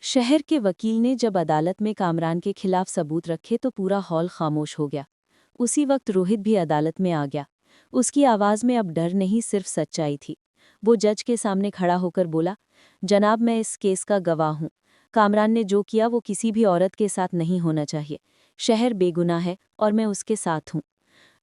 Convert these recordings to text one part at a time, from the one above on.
शहर के वकील ने जब अदालत में कामरान के खिलाफ सबूत रखे तो पूरा हॉल खामोश हो गया। उसी वक्त रोहित भी अदालत में आ गया। उसकी आवाज़ में अब डर नहीं, सिर्फ सच्चाई थी। वो जज के सामने खड़ा होकर बोला, जनाब, मैं इस केस का गवाह हूँ। कामरान ने जो किया वो किसी भी औरत के साथ नहीं होना चाहिए। शहर बेगुनाह है और मैं उसके साथ हूँ।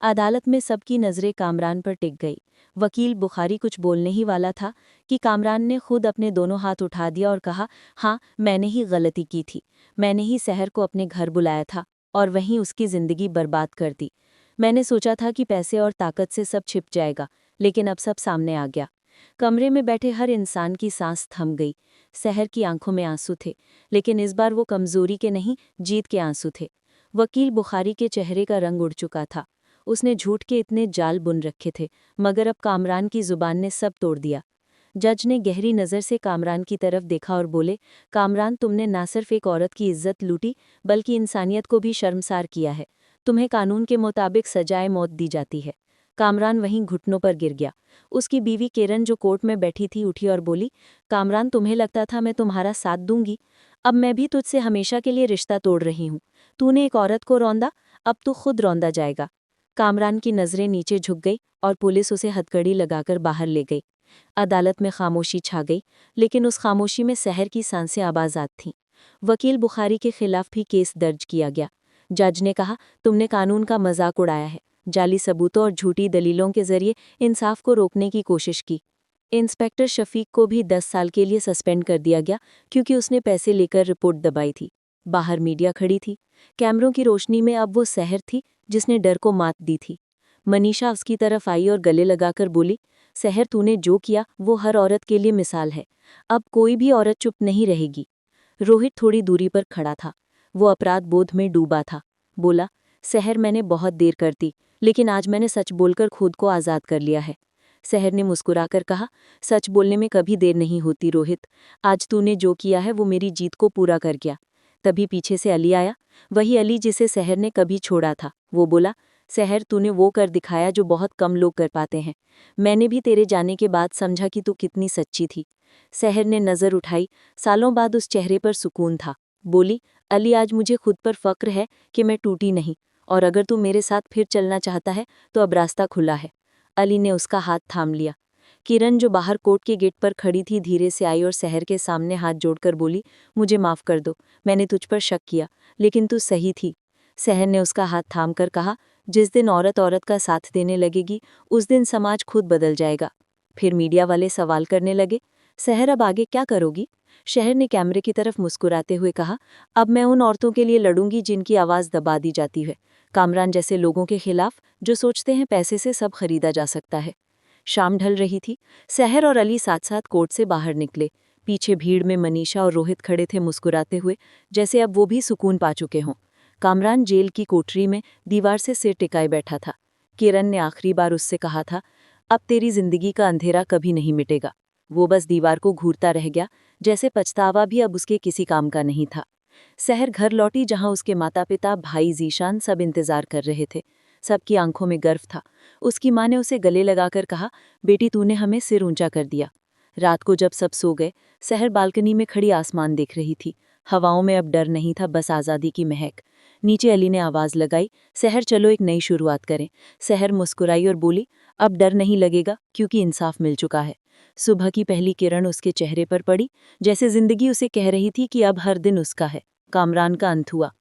अदालत में सबकी नज़रें कामरान पर टिक गई। वकील बुखारी कुछ बोलने ही वाला था कि कामरान ने खुद अपने दोनों हाथ उठा दिया और कहा, हाँ, मैंने ही गलती की थी। मैंने ही सहर को अपने घर बुलाया था और वहीं उसकी ज़िंदगी बर्बाद कर दी। मैंने सोचा था कि पैसे और ताकत से सब छिप जाएगा, लेकिन अब सब सामने आ गया। कमरे में बैठे हर इंसान की सांस थम गई। सहर की आंखों में आंसू थे, लेकिन इस बार वो कमज़ोरी के नहीं, जीत के आंसू थे। वकील बुखारी के चेहरे का रंग उड़ चुका था। उसने झूठ के इतने जाल बुन रखे थे, मगर अब कामरान की जुबान ने सब तोड़ दिया। जज ने गहरी नज़र से कामरान की तरफ देखा और बोले, कामरान, तुमने ना सिर्फ एक औरत की इज्जत लूटी, बल्कि इंसानियत को भी शर्मसार किया है। तुम्हें कानून के मुताबिक सजाए मौत दी जाती है। कामरान वहीं घुटनों पर गिर गया। उसकी बीवी किरण, जो कोर्ट में बैठी थी, उठी और बोली, कामरान, तुम्हें लगता था मैं तुम्हारा साथ दूंगी? अब मैं भी तुझसे हमेशा के लिए रिश्ता तोड़ रही हूँ। तूने एक औरत को रौंदा, अब तू खुद रौंदा जाएगा। कामरान की नज़रें नीचे झुक गई और पुलिस उसे हथकड़ी लगाकर बाहर ले गई। अदालत में खामोशी छा गई, लेकिन उस खामोशी में सहर की सांसें आबाजाद थीं। वकील बुखारी के खिलाफ भी केस दर्ज किया गया। जज ने कहा, तुमने कानून का मजाक उड़ाया है। जाली सबूतों और झूठी दलीलों के जरिए इंसाफ को रोकने की कोशिश की। इंस्पेक्टर शफीक को भी 10 साल के लिए सस्पेंड कर दिया गया, क्योंकि उसने पैसे लेकर रिपोर्ट दबाई थी। बाहर मीडिया खड़ी थी। कैमरों की रोशनी में अब वो सहर थी जिसने डर को मात दी थी। मनीषा उसकी तरफ आई और गले लगाकर बोली, सहर, तूने जो किया वो हर औरत के लिए मिसाल है। अब कोई भी औरत चुप नहीं रहेगी। रोहित थोड़ी दूरी पर खड़ा था। वो अपराध बोध में डूबा था। बोला, सहर, मैंने बहुत देर कर दी, लेकिन आज मैंने सच बोलकर खुद को आज़ाद कर लिया है। सहर ने मुस्कुराकर कहा, सच बोलने में कभी देर नहीं होती रोहित। आज तूने जो किया है वो मेरी जीत को पूरा कर गया। तभी पीछे से अली आया, वही अली जिसे सहर ने कभी छोड़ा था। वो बोला, सहर, तूने वो कर दिखाया जो बहुत कम लोग कर पाते हैं। मैंने भी तेरे जाने के बाद समझा कि तू कितनी सच्ची थी। सहर ने नज़र उठाई। सालों बाद उस चेहरे पर सुकून था। बोली, अली, आज मुझे खुद पर फक्र है कि मैं टूटी नहीं, और अगर तू मेरे साथ फिर चलना चाहता है तो अब रास्ता खुला है। अली ने उसका हाथ थाम लिया। किरण, जो बाहर कोर्ट के गेट पर खड़ी थी, धीरे से आई और सहर के सामने हाथ जोड़कर बोली, मुझे माफ़ कर दो, मैंने तुझ पर शक किया, लेकिन तू सही थी। सहर ने उसका हाथ थामकर कहा, जिस दिन औरत औरत का साथ देने लगेगी, उस दिन समाज खुद बदल जाएगा। फिर मीडिया वाले सवाल करने लगे, सहर, अब आगे क्या करोगी? शहर ने कैमरे की तरफ मुस्कुराते हुए कहा, अब मैं उन औरतों के लिए लड़ूंगी जिनकी आवाज़ दबा दी जाती है। कामरान जैसे लोगों के खिलाफ, जो सोचते हैं पैसे से सब खरीदा जा सकता है। शाम ढल रही थी। सहर और अली साथ साथ कोर्ट से बाहर निकले। पीछे भीड़ में मनीषा और रोहित खड़े थे, मुस्कुराते हुए, जैसे अब वो भी सुकून पा चुके हों। कामरान जेल की कोठरी में दीवार से सिर टिकाए बैठा था। किरण ने आखिरी बार उससे कहा था, अब तेरी जिंदगी का अंधेरा कभी नहीं मिटेगा। वो बस दीवार को घूरता रह गया, जैसे पछतावा भी अब उसके किसी काम का नहीं था। सहर घर लौटी, जहां उसके माता पिता, भाई जीशान सब इंतजार कर रहे थे। सबकी आंखों में गर्व था। उसकी माँ ने उसे गले लगाकर कहा, बेटी, तूने हमें सिर ऊंचा कर दिया। रात को जब सब सो गए, सहर बालकनी में खड़ी आसमान देख रही थी। हवाओं में अब डर नहीं था, बस आज़ादी की महक। नीचे अली ने आवाज़ लगाई, सहर, चलो एक नई शुरुआत करें। सहर मुस्कुराई और बोली, अब डर नहीं लगेगा, क्योंकि इंसाफ मिल चुका है। सुबह की पहली किरण उसके चेहरे पर पड़ी, जैसे जिंदगी उसे कह रही थी कि अब हर दिन उसका है। कामरान का अंत हुआ।